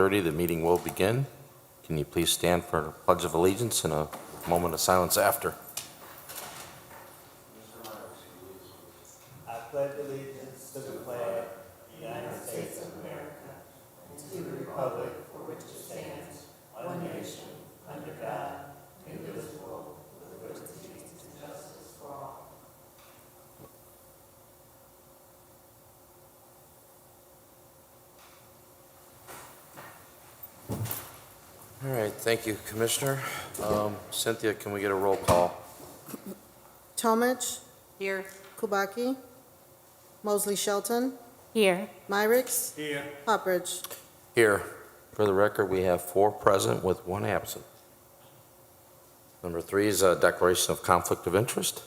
30, the meeting will begin. Can you please stand for the Pledge of Allegiance and a moment of silence after? I pledge allegiance to the flag of the United States of America and to the republic for which it stands, one nation, under God, indivisible, with liberty and justice for all. All right, thank you, Commissioner. Cynthia, can we get a roll call? Tomich, Here. Kubaki, Mosley Shelton, Here. Myricks, Here. Poppridge. Here. For the record, we have 4 present with 1 absent. Number 3 is a declaration of conflict of interest.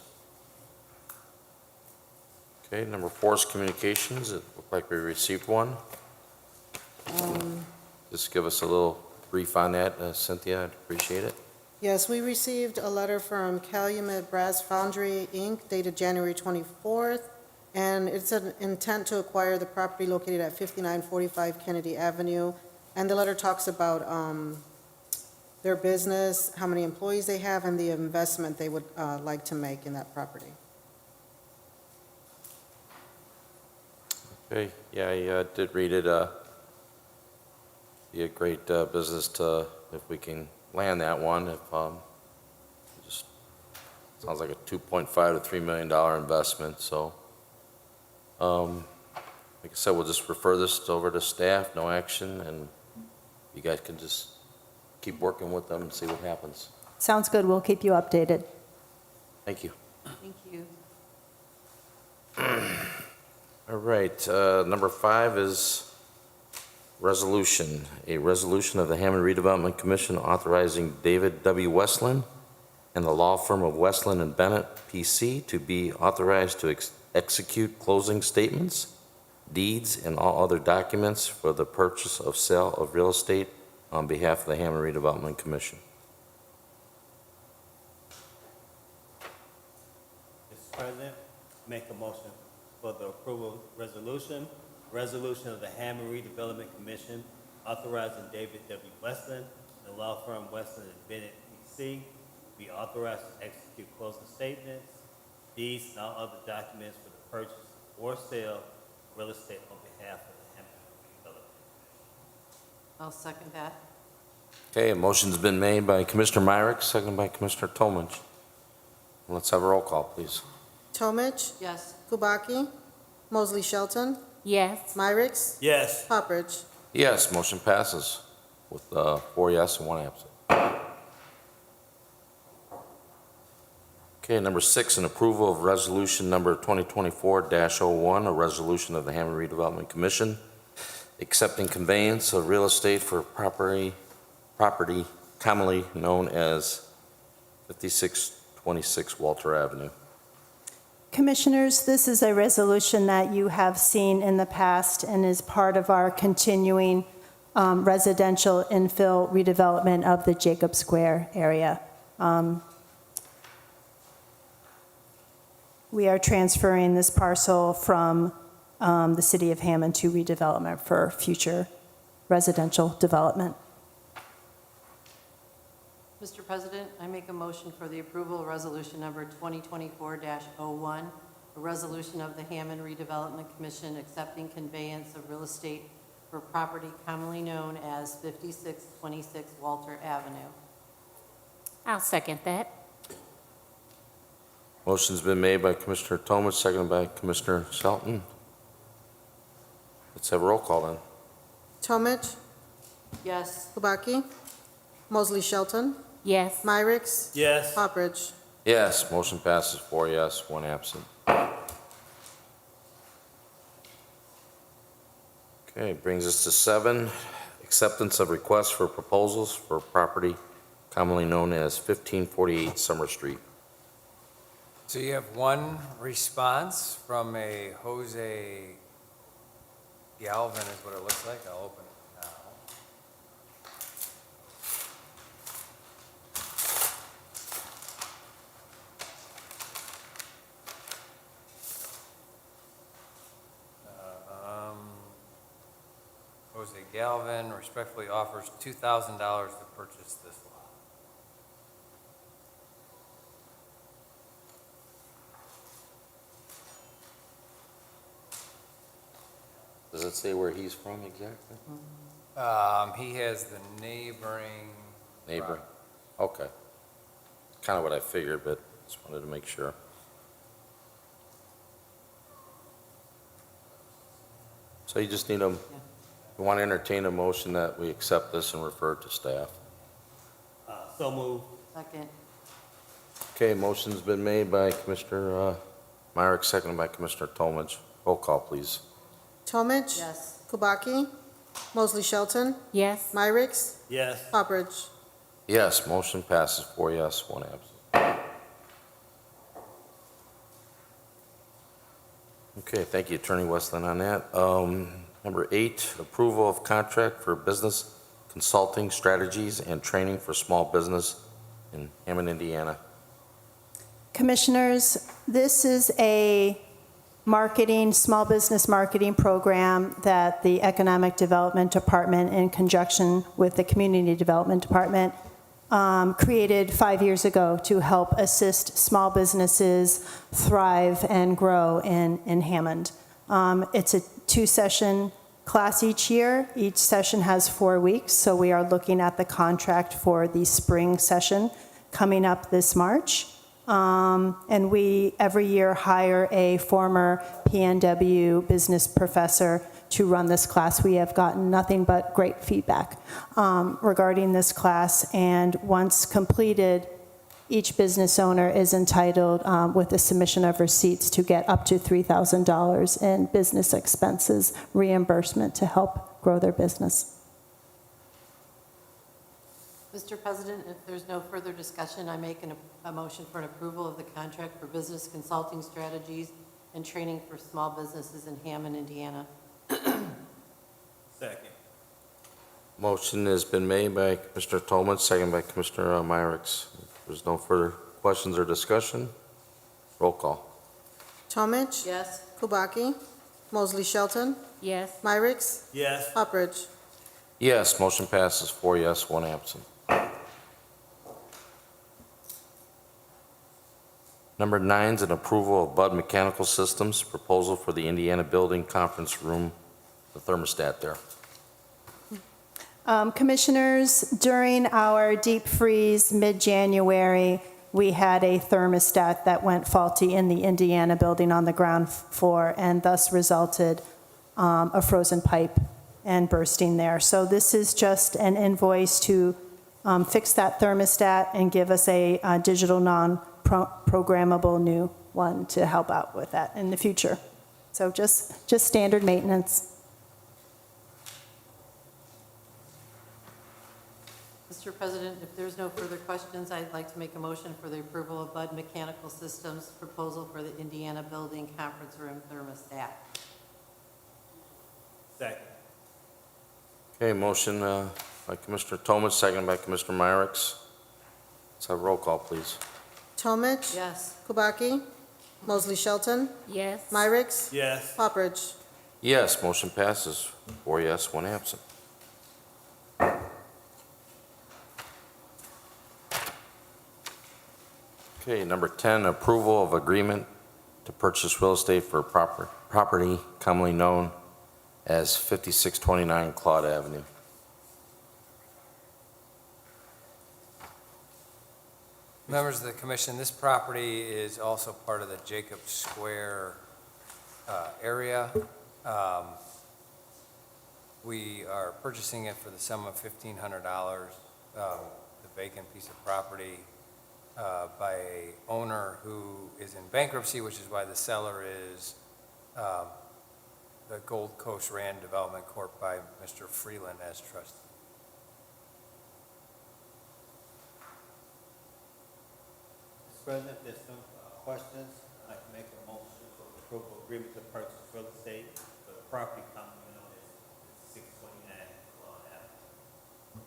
Okay, number 4 is communications. It looked like we received one. Just give us a little brief on that, Cynthia. I'd appreciate it. Yes, we received a letter from Calumet Brass Foundry, Inc., dated January 24th, and it's an intent to acquire the property located at 5945 Kennedy Avenue. And the letter talks about their business, how many employees they have, and the investment they would like to make in that property. Okay, yeah, I did read it. Be a great business to, if we can land that one, if, just, sounds like a $2.5 to $3 million investment, so, like I said, we'll just refer this over to staff, no action, and you guys can just keep working with them and see what happens. Sounds good. We'll keep you updated. Thank you. Thank you. All right, number 5 is resolution. A resolution of the Hammond Redevelopment Commission authorizing David W. Westland and the law firm of Westland and Bennett, P.C. to be authorized to execute closing statements, deeds, and all other documents for the purchase of sale of real estate on behalf of the Hammond Redevelopment Commission. Mr. President, make a motion for the approval resolution of the Hammond Redevelopment Commission authorizing David W. Westland and the law firm Westland and Bennett, P.C. be authorized to execute closing statements, deeds, and all other documents for the purchase or sale of real estate on behalf of the Hammond Redevelopment. I'll second that. Okay, a motion's been made by Commissioner Myrick, seconded by Commissioner Tomich. Let's have a roll call, please. Tomich, Yes. Kubaki, Mosley Shelton, Yes. Myricks, Yes. Poppridge. Yes, motion passes with 4 yes and 1 absent. Okay, number 6, an approval of resolution number 2024-01, a resolution of the Hammond Redevelopment Commission accepting conveyance of real estate for property commonly known as 5626 Walter Avenue. Commissioners, this is a resolution that you have seen in the past and is part of our continuing residential infill redevelopment of the Jacob Square area. We are transferring this parcel from the city of Hammond to redevelopment for future residential development. Mr. President, I make a motion for the approval of resolution number 2024-01, a resolution of the Hammond Redevelopment Commission accepting conveyance of real estate for property commonly known as 5626 Walter Avenue. I'll second that. Motion's been made by Commissioner Tomich, seconded by Commissioner Shelton. Let's have a roll call then. Tomich, Yes. Kubaki, Mosley Shelton, Yes. Myricks, Yes. Poppridge. Yes, motion passes 4 yes, 1 absent. Okay, brings us to 7, acceptance of requests for proposals for property commonly known as 1548 Summer Street. So you have one response from a Jose Galvin is what it looks like. I'll open it now. Jose Galvin respectfully offers $2,000 to purchase this lot. Does it say where he's from exactly? He has the neighboring. Neighbor? Okay. Kind of what I figured, but just wanted to make sure. So you just need you want to entertain a motion that we accept this and refer it to staff. So move. Second. Okay, motion's been made by Commissioner Myrick, seconded by Commissioner Tomich. Roll call, please. Tomich? Yes. Kubaki? Mosley Shelton? Yes. Myricks? Yes. Poppers? Yes, motion passes 4 yes, 1 absent. Okay, thank you, Attorney Westland, on that. Number 8, approval of contract for business consulting strategies and training for small business in Hammond, Indiana. Commissioners, this is a small business marketing program that the Economic Development Department, in conjunction with the Community Development Department, created 5 years ago to help assist small businesses thrive and grow in Hammond. It's a 2-session class each year. Each session has 4 weeks, so we are looking at the contract for the spring session coming up this March. And we every year hire a former PNW business professor to run this class. We have gotten nothing but great feedback regarding this class, and once completed, each business owner is entitled, with the submission of receipts, to get up to $3,000 in business expenses reimbursement to help grow their business. Mr. President, if there's no further discussion, I make a motion for an approval of the contract for business consulting strategies and training for small businesses in Hammond, Indiana. Second. Motion has been made by Commissioner Tomich, seconded by Commissioner Myricks. If there's no further questions or discussion, roll call. Tomich? Yes. Kubaki? Mosley Shelton? Yes. Myricks? Yes. Poppers? Yes, motion passes 4 yes, 1 absent. Number 9 is an approval of Bud Mechanical Systems proposal for the Indiana Building Conference Room, the thermostat there. Commissioners, during our deep freeze mid-January, we had a thermostat that went faulty in the Indiana building on the ground floor, and thus resulted a frozen pipe and bursting there. So this is just an invoice to fix that thermostat and give us a digital non-programmable new one to help out with that in the future. So just standard maintenance. Mr. President, if there's no further questions, I'd like to make a motion for the approval of Bud Mechanical Systems proposal for the Indiana Building Conference Room thermostat. Second. Okay, motion by Commissioner Tomich, seconded by Commissioner Myricks. Let's have roll call, please. Tomich? Yes. Kubaki? Mosley Shelton? Yes. Myricks? Yes. Poppers? Yes, motion passes 4 yes, 1 absent. Okay, number 10, approval of agreement to purchase real estate for property commonly known as 5629 Claude Avenue. Members of the commission, this property is also part of the Jacob Square area. We are purchasing it for the sum of $1,500, the vacant piece of property by a owner who is in bankruptcy, which is why the seller is the Gold Coast Rand Development Corp. By Mr. Freeland as trustee. Mr. President, if there's no questions, I'd like to make a motion for the approval agreement to purchase real estate for the property company known as 629 Lawn Avenue.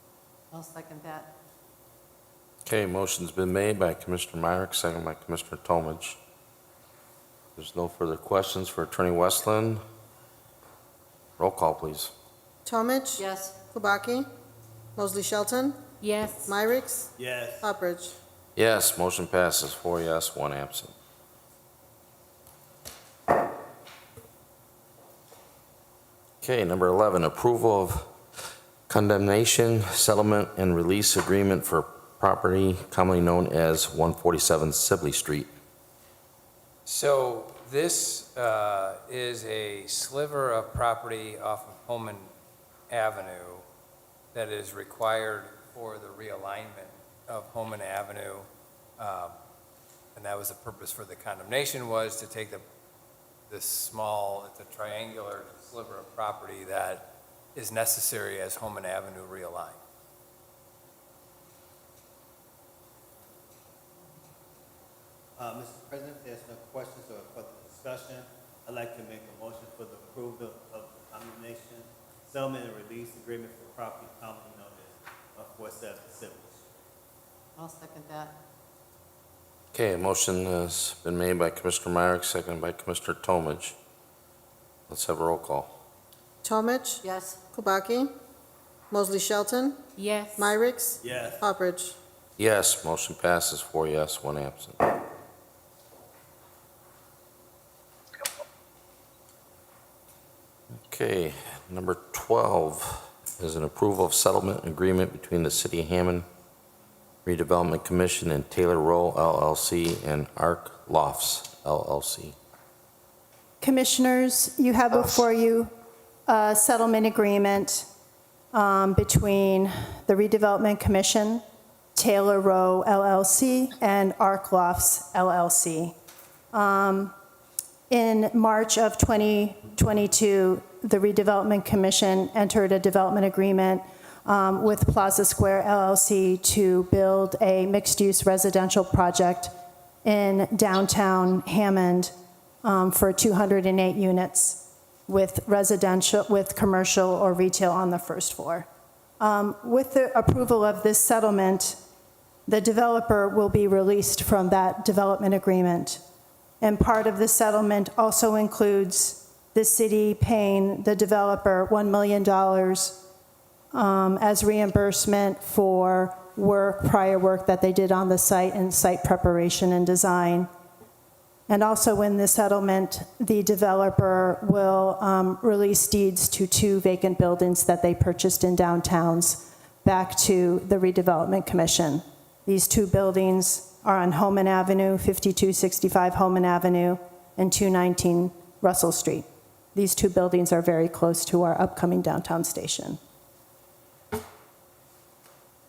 I'll second that. Okay, motion's been made by Commissioner Myrick, seconded by Commissioner Tomich. There's no further questions for Attorney Westland. Roll call, please. Tomich? Yes. Kubaki? Mosley Shelton? Yes. Myricks? Yes. Hopperidge? Yes, motion passes, 4 yes, 1 absent. Okay, number 11, approval of condemnation, settlement, and release agreement for property commonly known as 147 Sibley Street. So this is a sliver of property off of Holman Avenue that is required for the realignment of Holman Avenue. And that was the purpose for the condemnation, was to take this small, it's a triangular sliver of property that is necessary as Holman Avenue realigned. Mr. President, if there's no questions or further discussion, I'd like to make a motion for the approval of the condemnation, settlement, and release agreement for property commonly known as 147 Sibley Street. I'll second that. Okay, a motion has been made by Commissioner Myrick, seconded by Commissioner Tomich. Let's have a roll call. Tomich? Yes. Kubaki? Mosley Shelton? Yes. Myricks? Yes. Hopperidge? Yes, motion passes, 4 yes, 1 absent. Okay, number 12 is an approval of settlement agreement between the City of Hammond Redevelopment Commission and Taylor Rowe LLC and Arc Lofts LLC. Commissioners, you have before you a settlement agreement between the Redevelopment Commission, Taylor Rowe LLC, and Arc Lofts LLC. In March of 2022, the Redevelopment Commission entered a development agreement with Plaza Square LLC to build a mixed-use residential project in downtown Hammond for 208 units with commercial or retail on the first floor. With the approval of this settlement, the developer will be released from that development agreement. And part of the settlement also includes the city paying the developer $1 million as reimbursement for prior work that they did on the site and site preparation and design. And also in the settlement, the developer will release deeds to 2 vacant buildings that they purchased in downtowns back to the Redevelopment Commission. These 2 buildings are on Holman Avenue, 5265 Holman Avenue, and 219 Russell Street. These 2 buildings are very close to our upcoming downtown station.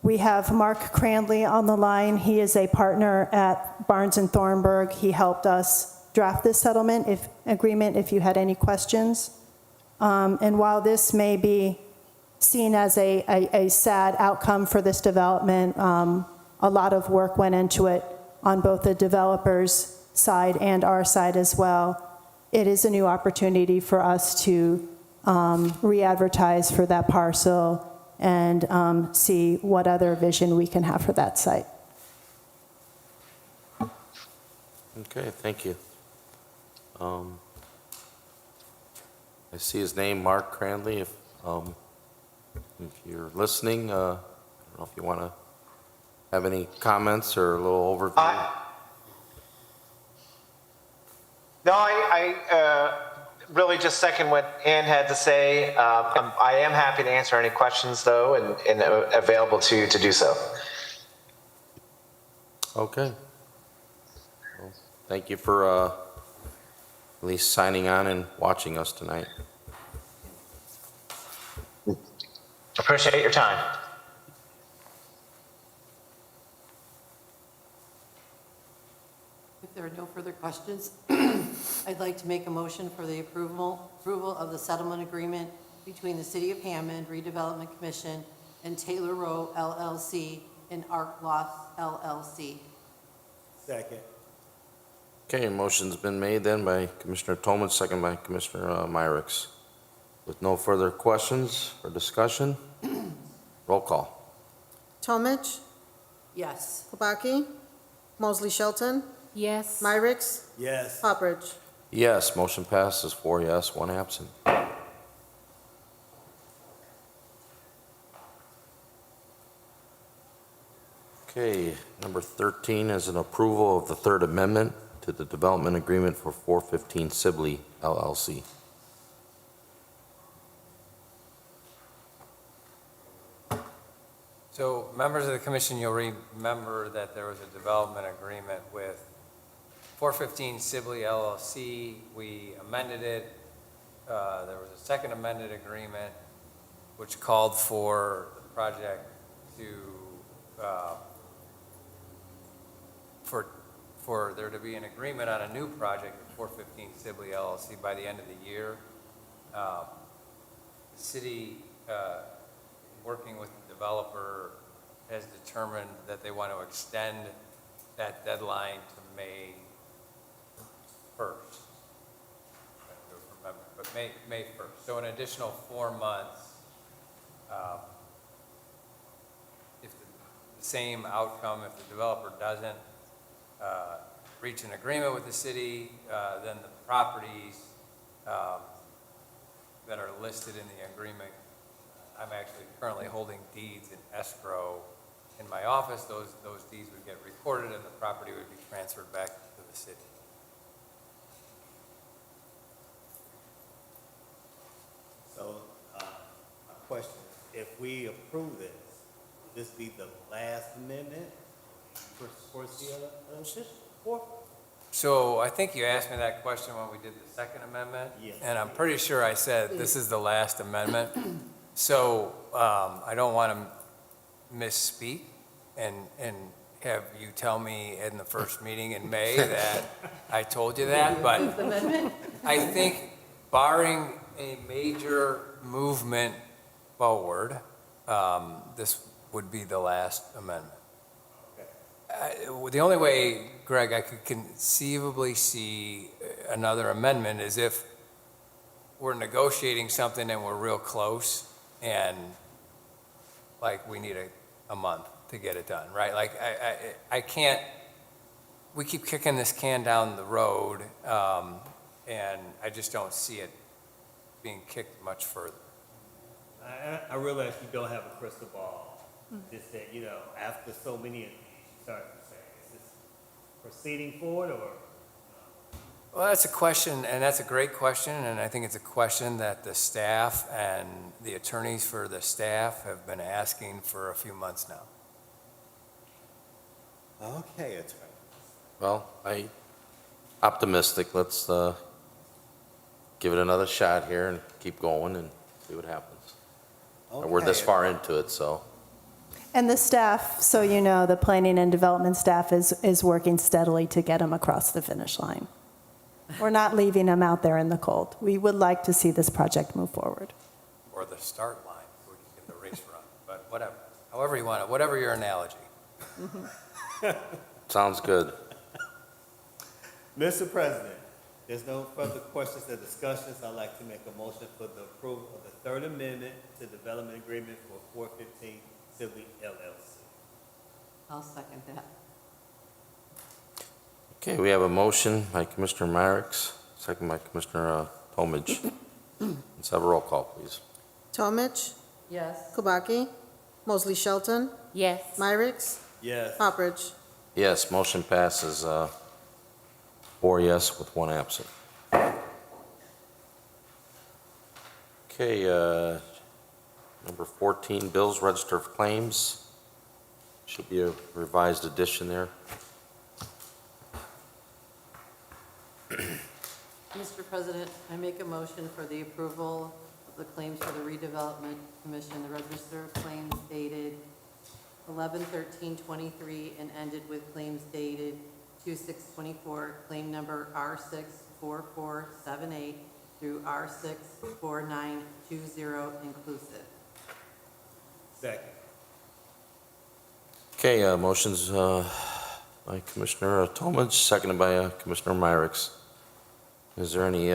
We have Mark Cranley on the line. He is a partner at Barnes & Thornburg. He helped us draft this settlement agreement if you had any questions. And while this may be seen as a sad outcome for this development, a lot of work went into it on both the developer's side and our side as well. It is a new opportunity for us to re-advertise for that parcel and see what other vision we can have for that site. Okay, thank you. I see his name, Mark Cranley. If you're listening, I don't know if you want to have any comments or a little overview. No, I really just second what Ann had to say. I am happy to answer any questions, though, and available to do so. Okay. Well, thank you for at least signing on and watching us tonight. Appreciate your time. If there are no further questions, I'd like to make a motion for the approval of the settlement agreement between the City of Hammond Redevelopment Commission and Taylor Rowe LLC and Arc Lofts LLC. Second. Okay, motion's been made then by Commissioner Tomich, second by Commissioner Myricks. With no further questions or discussion, roll call. Tomich? Yes. Kubaki? Mosley Shelton? Yes. Myricks? Yes. Hopperidge? Yes, motion passes, 4 yes, 1 absent. Okay, number 13 is an approval of the Third Amendment to the development agreement for 415 Sibley LLC. So members of the commission, you'll remember that there was a development agreement with 415 Sibley LLC. We amended it. There was a second amended agreement which called for the project to, for there to be an agreement on a new project with 415 Sibley LLC by the end of the year. The city, working with the developer, has determined that they want to extend that deadline to May 1st. I don't remember, but May 1st. So an additional 4 months. If the same outcome, if the developer doesn't reach an agreement with the city, then the properties that are listed in the agreement, I'm actually currently holding deeds in escrow in my office. Those deeds would get recorded and the property would be transferred back to the city. So, my question, if we approve this, will this be the last amendment for CLL? So I think you asked me that question when we did the second amendment. Yes. And I'm pretty sure I said this is the last amendment. So I don't want to misspeak and have you tell me in the first meeting in May that I told you that. But I think barring a major movement forward, this would be the last amendment. The only way, Greg, I could conceivably see another amendment is if we're negotiating something and we're real close and like we need a month to get it done, right? Like I can't, we keep kicking this can down the road and I just don't see it being kicked much further. I realize you don't have a crystal ball. Just that, after so many of these, you start to say, is this proceeding forward or? Well, that's a question, and that's a great question, and I think it's a question that the staff and the attorneys for the staff have been asking for a few months now. Okay, attorney. Well, optimistic. Let's give it another shot here and keep going and see what happens. We're this far into it, so. And the staff, so you know, the planning and development staff is working steadily to get them across the finish line. We're not leaving them out there in the cold. We would like to see this project move forward. Or the start line, so we can get the race run, but whatever, however you want it, whatever your analogy. Sounds good. Mr. President, there's no further questions or discussions. I'd like to make a motion for the approval of the Third Amendment to Development Agreement for 415 Sibley LLC. I'll second that. Okay, we have a motion by Commissioner Myrick, second by Commissioner Tomich. Let's have a roll call, please. Tomich, Yes. Kubaki, Mosley Shelton, Yes. Myrick, Yes. Poppridge. Yes, motion passes 4 yes with 1 absent. Okay, number 14, bills, register of claims. Should be a revised edition there. Mr. President, I make a motion for the approval of the claims for the Redevelopment Commission, the register of claims dated 11/13/23 and ended with claims dated 2/6/24, claim number R64478 through R64920 inclusive. Second. Okay, motion's by Commissioner Tomich, seconded by Commissioner Myrick. Is there any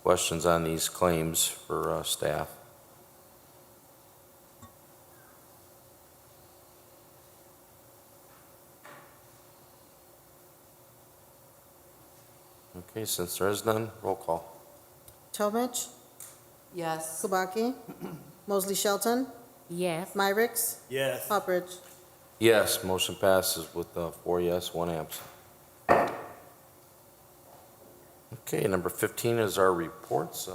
questions on these claims for staff? Okay, since there is none, roll call. Tomich, Yes. Kubaki, Mosley Shelton, Yes. Myrick, Yes. Poppridge. Yes, motion passes with 4 yes, 1 absent. Okay, number 15 is our reports.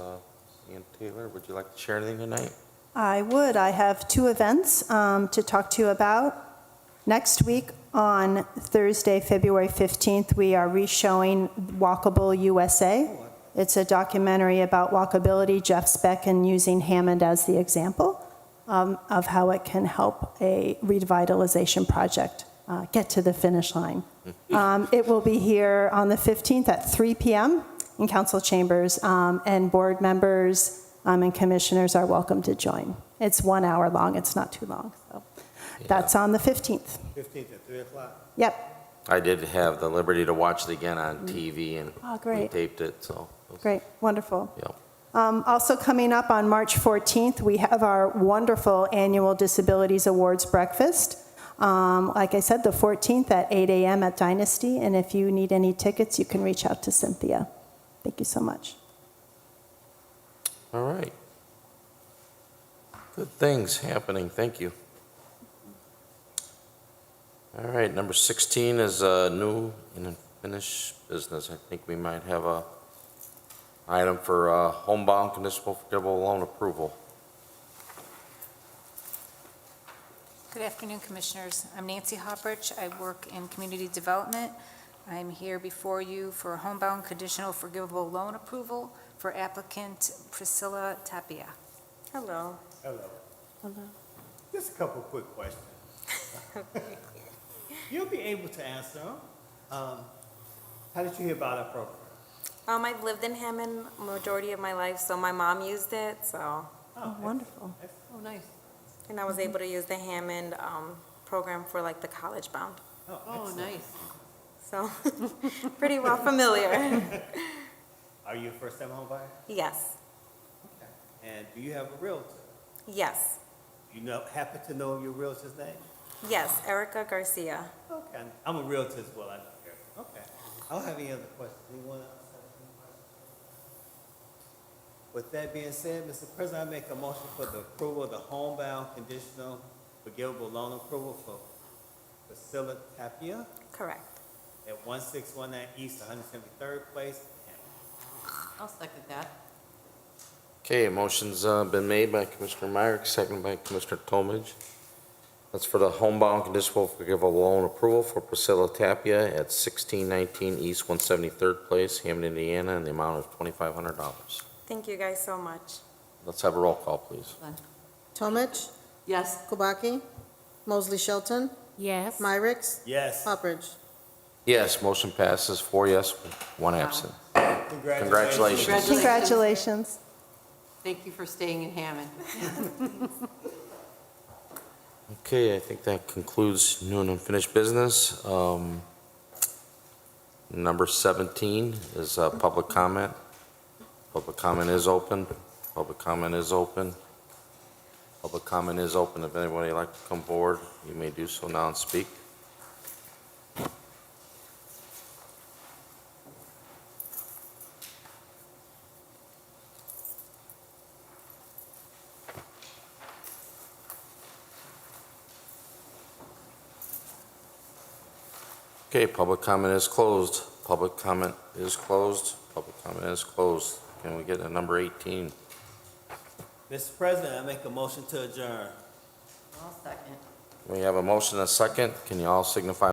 Ian Taylor, would you like to share anything tonight? I would. I have 2 events to talk to you about. Next week, on Thursday, February 15th, we are re-showing Walkable USA. It's a documentary about walkability, Jeff Specken using Hammond as the example of how it can help a revitalization project get to the finish line. It will be here on the 15th at 3 p.m. in council chambers, and board members and commissioners are welcome to join. It's 1 hour long. It's not too long. So that's on the 15th. 15th at 3 o'clock. Yep. I did have the liberty to watch it again on TV, and Oh, great. we taped it, so. Great. Wonderful. Yeah. Also coming up on March 14th, we have our wonderful annual Disabilities Awards breakfast. Like I said, the 14th at 8 a.m. at Dynasty, and if you need any tickets, you can reach out to Cynthia. Thank you so much. All right. Good things happening, thank you. All right, number 16 is new and unfinished business. I think we might have a item for homebound conditional forgivable loan approval. Good afternoon, Commissioners. I'm Nancy Hopprich. I work in Community Development. I'm here before you for a homebound conditional forgivable loan approval for applicant Priscilla Tapia. Hello. Hello. Just a couple quick questions. You'll be able to answer them. How did you hear about our program? I've lived in Hammond majority of my life, so my mom used it, so, Oh, wonderful. Oh, nice. and I was able to use the Hammond program for like the college bound. Oh, Oh, excellent. nice. So, pretty well familiar. Are you a first-time home buyer? Yes, And do you have a realtor? yes, You happen to know your realtor's name? yes, Erica Garcia. Okay, I'm a realtor as well. I know her. Okay. I don't have any other questions. Anyone else have any questions? With that being said, Mr. President, I make a motion for the approval of the homebound conditional forgivable loan approval for Priscilla Tapia Correct. at 1619 East 173rd Place. I'll second that. Okay, a motion's been made by Commissioner Myrick, seconded by Commissioner Tomage. That's for the homebound conditional forgivable loan approval for Priscilla Tapia at 1619 East 173rd Place, Hammond, Indiana, in the amount of $2,500. Thank you guys so much. Let's have a roll call, please. Tomich, Yes. Kubaki, Mosley Shelton, Yes. Myricks, Yes. Hopperidge. Yes, motion passes 4 yes, 1 absent. Congratulations. Congratulations. Thank you for staying in Hammond. Okay, I think that concludes new and unfinished business. Number 17 is public comment. Public comment is open. Public comment is open. Public comment is open. If anybody would like to come forward, you may do so now and speak. Okay, public comment is closed. Public comment is closed. Public comment is closed. Can we get a number 18? Mr. President, I make a motion to adjourn. I'll second. We have a motion and a second. Can you all signify